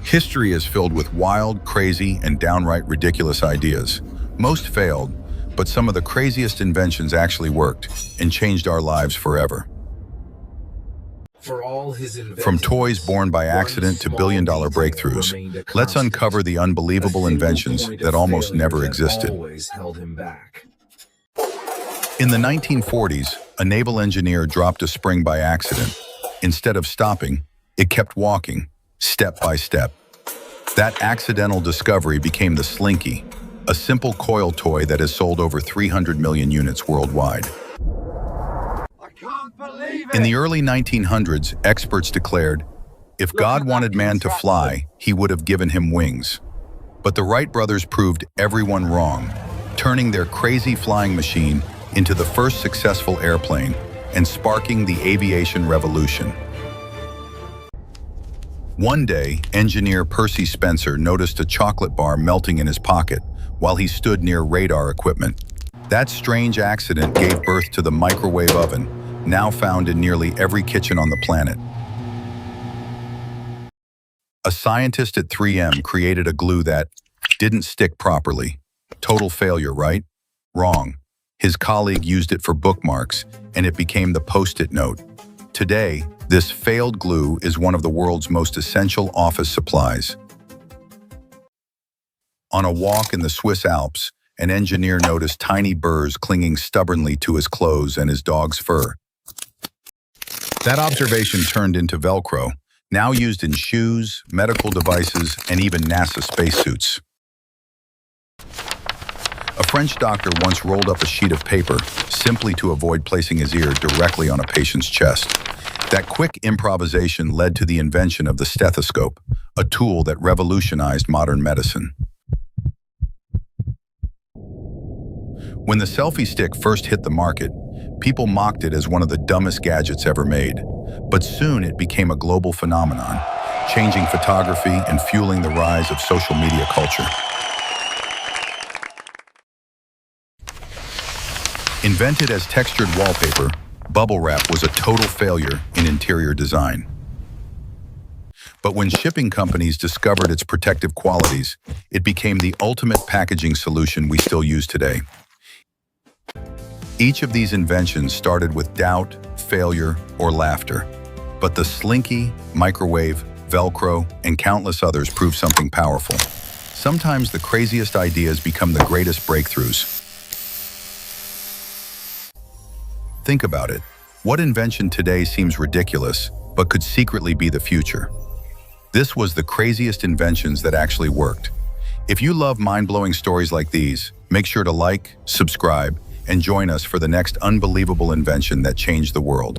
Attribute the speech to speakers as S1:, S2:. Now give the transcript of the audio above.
S1: History is filled with wild, crazy, and downright ridiculous ideas. Most failed, but some of the craziest inventions actually worked and changed our lives forever. From toys born by accident to billion-dollar breakthroughs, let's uncover the unbelievable inventions that almost never existed. In the 1940s, a naval engineer dropped a spring by accident. Instead of stopping, it kept walking, step by step. That accidental discovery became the Slinky, a simple coil toy that has sold over 300 million units worldwide.
S2: I can't believe it!
S1: In the early 1900s, experts declared, if God wanted man to fly, he would have given him wings. But the Wright brothers proved everyone wrong, turning their crazy flying machine into the first successful airplane and sparking the aviation revolution. One day, engineer Percy Spencer noticed a chocolate bar melting in his pocket while he stood near radar equipment. That strange accident gave birth to the microwave oven, now found in nearly every kitchen on the planet. A scientist at 3M created a glue that didn't stick properly. Total failure, right? Wrong. His colleague used it for bookmarks, and it became the Post-it note. Today, this failed glue is one of the world's most essential office supplies. On a walk in the Swiss Alps, an engineer noticed tiny burrs clinging stubbornly to his clothes and his dog's fur. That observation turned into Velcro, now used in shoes, medical devices, and even NASA spacesuits. A French doctor once rolled up a sheet of paper simply to avoid placing his ear directly on a patient's chest. That quick improvisation led to the invention of the stethoscope, a tool that revolutionized modern medicine. When the selfie stick first hit the market, people mocked it as one of the dumbest gadgets ever made. But soon it became a global phenomenon, changing photography and fueling the rise of social media culture. Invented as textured wallpaper, bubble wrap was a total failure in interior design. But when shipping companies discovered its protective qualities, it became the ultimate packaging solution we still use today. Each of these inventions started with doubt, failure, or laughter. But the Slinky, microwave, Velcro, and countless others prove something powerful. Sometimes the craziest ideas become the greatest breakthroughs. Think about it. What invention today seems ridiculous, but could secretly be the future? This was the craziest inventions that actually worked. If you love mind-blowing stories like these, make sure to like, subscribe, and join us for the next unbelievable invention that changed the world.